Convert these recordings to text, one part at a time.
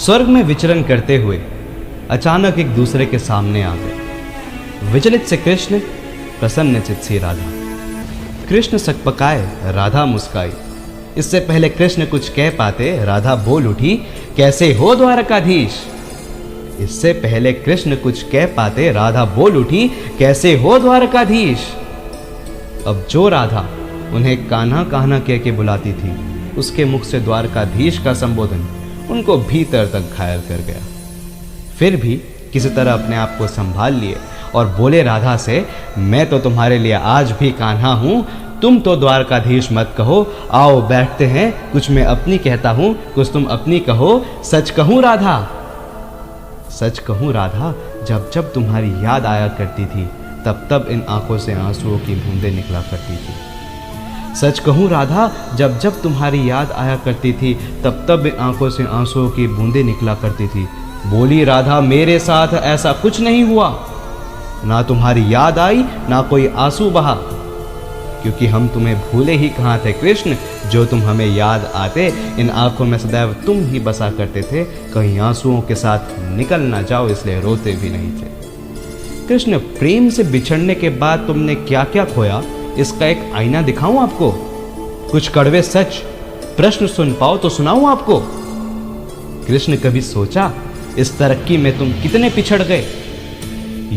स्वर्ग में विचरण करते हुए अचानक एक दूसरे के सामने आ गए। विचलित से कृष्ण, प्रसन्न चित सी राधा। कृष्ण सकपकाए, राधा मुस्काई। इससे पहले कृष्ण कुछ कह पाते, राधा बोल उठी, कैसे हो द्वारकाधीश। इससे पहले कृष्ण कुछ कह पाते, राधा बोल उठी, कैसे हो द्वारकाधीश। अब जो राधा उन्हें कान्हा कान्हा कह के बुलाती थी, उसके मुख से द्वारकाधीश का संबोधन उनको भीतर तक घायल कर गया। फिर भी किसी तरह अपने आप को संभाल लिए और बोले राधा से, मैं तो तुम्हारे लिए आज भी कान्हा हूं, तुम तो द्वारकाधीश मत कहो, आओ बैठते हैं, कुछ मैं अपनी कहता हूं, कुछ तुम अपनी कहो। सच कहूं राधा, सच कहूं राधा, जब जब तुम्हारी याद आया करती थी, तब तब इन आंखों से आंसुओं की बूंदें निकला करती थी। सच कहूं राधा, जब जब तुम्हारी याद आया करती थी, तब तब इन आंखों से आंसुओं की बूंदें निकला करती थी। बोली राधा, मेरे साथ ऐसा कुछ नहीं हुआ, ना तुम्हारी याद आई, ना कोई आंसू बहा, क्योंकि हम तुम्हें भूले ही कहाँ थे कृष्ण, जो तुम हमें याद आते, इन आंखों में सदैव तुम ही बसा करते थे, कहीं आंसुओं के साथ निकल ना जाओ, इसलिए रोते भी नहीं थे। कृष्ण, प्रेम से बिछड़ने के बाद तुमने क्या क्या खोया, इसका एक आईना दिखाऊं आपको, कुछ कड़वे सच प्रश्न सुन पाओ तो सुनाऊं आपको। कृष्ण, कभी सोचा इस तरक्की में तुम कितने पिछड़ गए।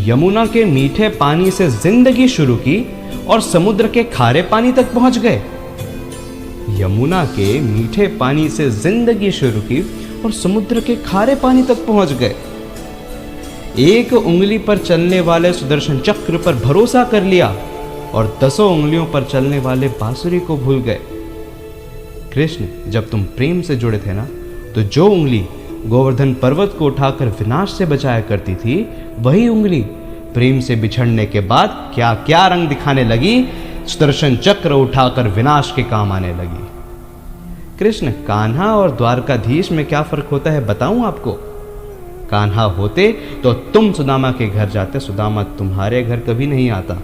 यमुना के मीठे पानी से जिंदगी शुरू की और समुद्र के खारे पानी तक पहुंच गए। यमुना के मीठे पानी से जिंदगी शुरू की और समुद्र के खारे पानी तक पहुंच गए। एक उंगली पर चलने वाले सुदर्शन चक्र पर भरोसा कर लिया और 10 उंगलियों पर चलने वाले बांसुरी को भूल गए। कृष्ण, जब तुम प्रेम से जुड़े थे ना, तो जो उंगली गोवर्धन पर्वत को उठाकर विनाश से बचाया करती थी, वही उंगली प्रेम से बिछड़ने के बाद क्या क्या रंग दिखाने लगी, सुदर्शन चक्र उठाकर विनाश के काम आने लगी। कृष्ण, कान्हा और द्वारकाधीश में क्या फर्क होता है बताऊं आपको। कान्हा होते तो तुम सुदामा के घर जाते, सुदामा तुम्हारे घर कभी नहीं आता।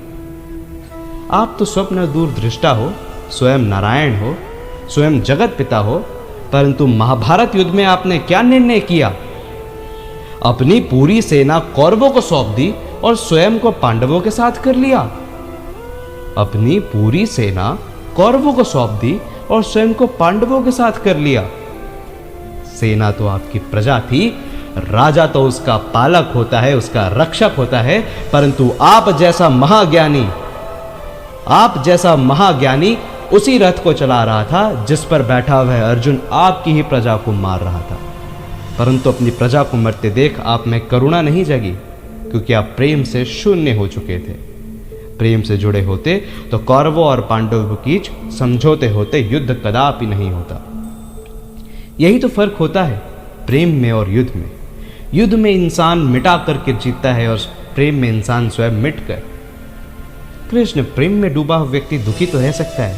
आप तो स्वप्न दूरदृष्टा हो, स्वयं नारायण हो, स्वयं जगत पिता हो, परंतु महाभारत युद्ध में आपने क्या निर्णय किया। अपनी पूरी सेना कौरवों को सौंप दी और स्वयं को पांडवों के साथ कर लिया। अपनी पूरी सेना कौरवों को सौंप दी और स्वयं को पांडवों के साथ कर लिया। सेना तो आपकी प्रजा थी, राजा तो उसका पालक होता है, उसका रक्षक होता है, परंतु आप जैसा महाज्ञानी उसी रथ को चला रहा था जिस पर बैठा हुआ अर्जुन आपकी ही प्रजा को मार रहा था। परंतु अपनी प्रजा को मरते देख आप में करुणा नहीं जगी, क्योंकि आप प्रेम से शून्य हो चुके थे। प्रेम से जुड़े होते तो कौरवों और पांडवों के बीच समझौते होते, युद्ध कदापि नहीं होता। यही तो फर्क होता है प्रेम में और युद्ध में। युद्ध में इंसान मिटा करके जीतता है और प्रेम में इंसान स्वयं मिट कर। कृष्ण, प्रेम में डूबा हुआ व्यक्ति दुखी तो रह सकता है,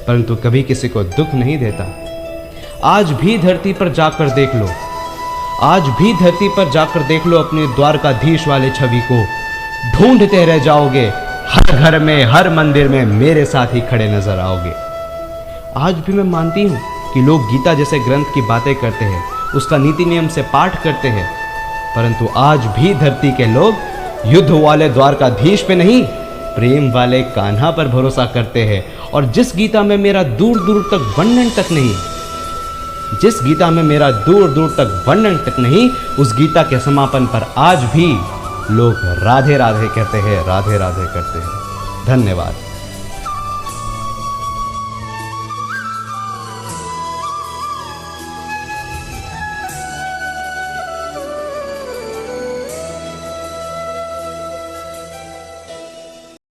परंतु कभी किसी को दुख नहीं देता। आज भी धरती पर जाकर देख लो, आज भी धरती पर जाकर देख लो अपने द्वारकाधीश वाले छवि को, ढूंढते रह जाओगे। हर घर में, हर मंदिर में मेरे साथ ही खड़े नजर आओगे। आज भी मैं मानती हूं कि लोग गीता जैसे ग्रंथ की बातें करते हैं, उसका नीति नियम से पाठ करते हैं, परंतु आज भी धरती के लोग युद्ध वाले द्वारकाधीश पे नहीं, प्रेम वाले कान्हा पर भरोसा करते हैं। और जिस गीता में मेरा दूर दूर तक वर्णन तक नहीं, जिस गीता में मेरा दूर दूर तक वर्णन तक नहीं, उस गीता के समापन पर आज भी लोग राधे राधे कहते हैं, राधे राधे करते हैं। धन्यवाद।